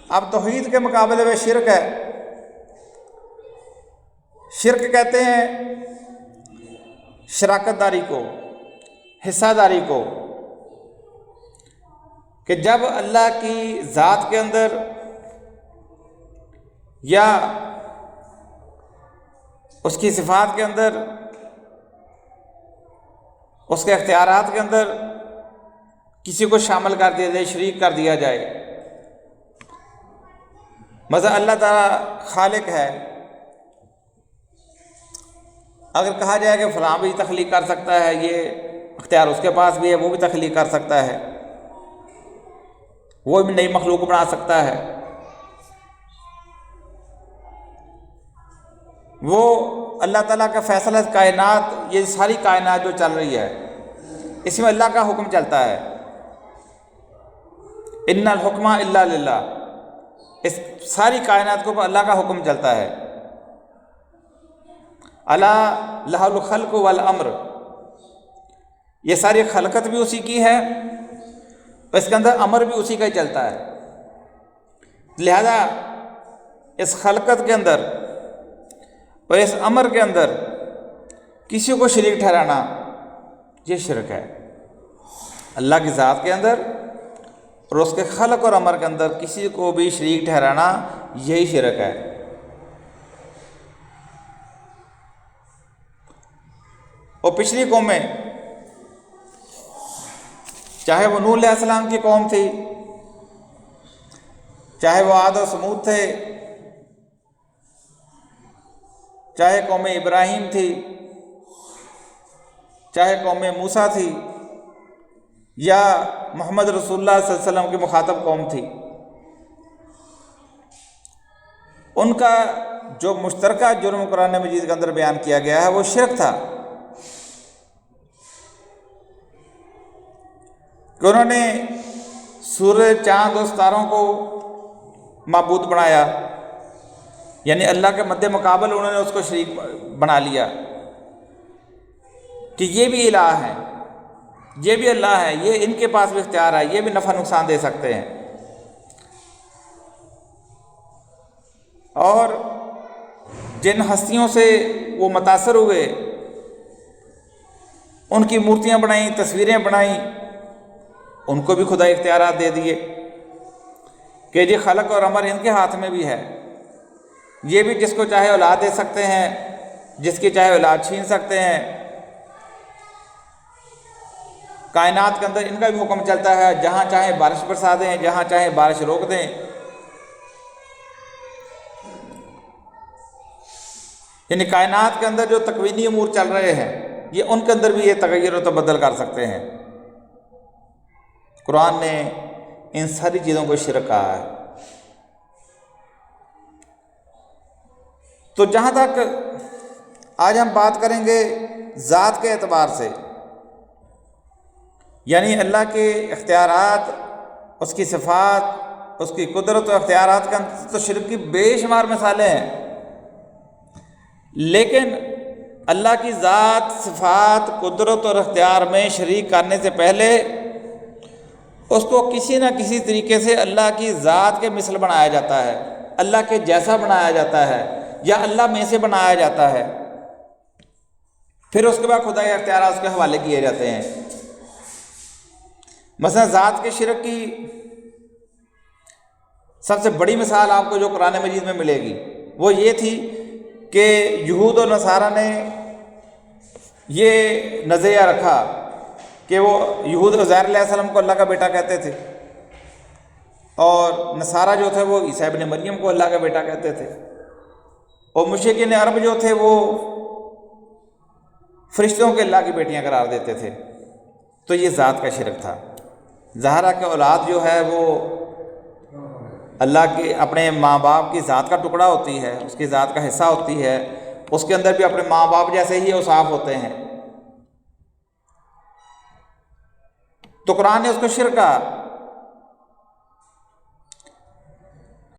اب توحید کے مقابلے میں شرک ہے. شرک کہتے ہیں شراکت داری کو، حصہ داری کو، کہ جب اللہ کی ذات کے اندر یا اس کی صفات کے اندر، اس کے اختیارات کے اندر کسی کو شامل کر دیا جائے، شریک کر دیا جائے. مثلا اللہ تعالیٰ خالق ہے، اگر کہا جائے کہ فلاں بھی تخلیق کر سکتا ہے، یہ اختیار اس کے پاس بھی ہے، وہ بھی تخلیق کر سکتا ہے، وہ بھی نئی مخلوق بنا سکتا ہے، وہ اللہ تعالیٰ کا فیصلہ کائنات، یہ ساری کائنات جو چل رہی ہے اس میں اللہ کا حکم چلتا ہے. ان الحکم الا للہ، اس ساری کائنات کے اوپر اللہ کا حکم چلتا ہے. الا لہ الخلق والامر، یہ ساری خلقت بھی اسی کی ہے، اس کے اندر امر بھی اسی کا ہی چلتا ہے. لہذا اس خلقت کے اندر اور اس امر کے اندر کسی کو شریک ٹھہرانا یہ شرک ہے. اللہ کی ذات کے اندر اور اس کے خلق اور امر کے اندر کسی کو بھی شریک ٹھہرانا یہی شرک ہے. اور پچھلی قومیں، چاہے وہ نوح علیہ السلام کی قوم تھی، چاہے وہ عاد و سمود تھے، چاہے قوم ابراہیم تھی، چاہے قوم موسیٰ تھی، یا محمد رسول اللہ صلی اللہ علیہ وسلم کی مخاطب قوم تھی، ان کا جو مشترکہ جرم قرآن مجید کے اندر بیان کیا گیا ہے وہ شرک تھا، کہ انہوں نے سورج، چاند اور ستاروں کو معبود بنایا، یعنی اللہ کے مد مقابل انہوں نے اس کو شریک بنا لیا کہ یہ بھی الہ ہے، یہ بھی اللہ ہے، یہ ان کے پاس بھی اختیار ہے، یہ بھی نفع نقصان دے سکتے ہیں. اور جن ہستیوں سے وہ متاثر ہوئے ان کی مورتیاں بنائیں، تصویریں بنائیں، ان کو بھی خدا اختیارات دے دیے کہ یہ خلق اور امر ان کے ہاتھ میں بھی ہے، یہ بھی جس کو چاہے اولاد دے سکتے ہیں، جس کی چاہے اولاد چھین سکتے ہیں. کائنات کے اندر ان کا بھی حکم چلتا ہے، جہاں چاہیں بارش برسا دیں، جہاں چاہیں بارش روک دیں. یعنی کائنات کے اندر جو تکوینی امور چل رہے ہیں یہ ان کے اندر بھی یہ تغیر و تبدل کر سکتے ہیں. قرآن نے ان ساری چیزوں کو شرک کہا ہے. تو جہاں تک آج ہم بات کریں گے ذات کے اعتبار سے، یعنی اللہ کے اختیارات، اس کی صفات، اس کی قدرت و اختیارات کا تو شرک کی بے شمار مثالیں ہیں، لیکن اللہ کی ذات، صفات، قدرت اور اختیار میں شریک کرنے سے پہلے اس کو کسی نہ کسی طریقے سے اللہ کی ذات کے مثل بنایا جاتا ہے، اللہ کے جیسا بنایا جاتا ہے، یا اللہ میں سے بنایا جاتا ہے، پھر اس کے بعد خدا کے اختیارات اس کے حوالے کیے جاتے ہیں. مثلا ذات کے شرک کی سب سے بڑی مثال آپ کو جو قرآن مجید میں ملے گی وہ یہ تھی کہ یہود و نصارہ نے یہ نظریہ رکھا کہ وہ یہود عزیر علیہ السلام کو اللہ کا بیٹا کہتے تھے، اور نصارہ جو تھے وہ عیسیٰ ابن مریم کو اللہ کا بیٹا کہتے تھے، اور مشرکین عرب جو تھے وہ فرشتوں کے اللہ کی بیٹیاں قرار دیتے تھے. تو یہ ذات کا شرک تھا. ظاہرہ کہ اولاد جو ہے وہ اللہ کے اپنے ماں باپ کی ذات کا ٹکڑا ہوتی ہے، اس کی ذات کا حصہ ہوتی ہے، اس کے اندر بھی اپنے ماں باپ جیسے ہی اوصاف ہوتے ہیں. تو قرآن نے اس کو شرک کہا.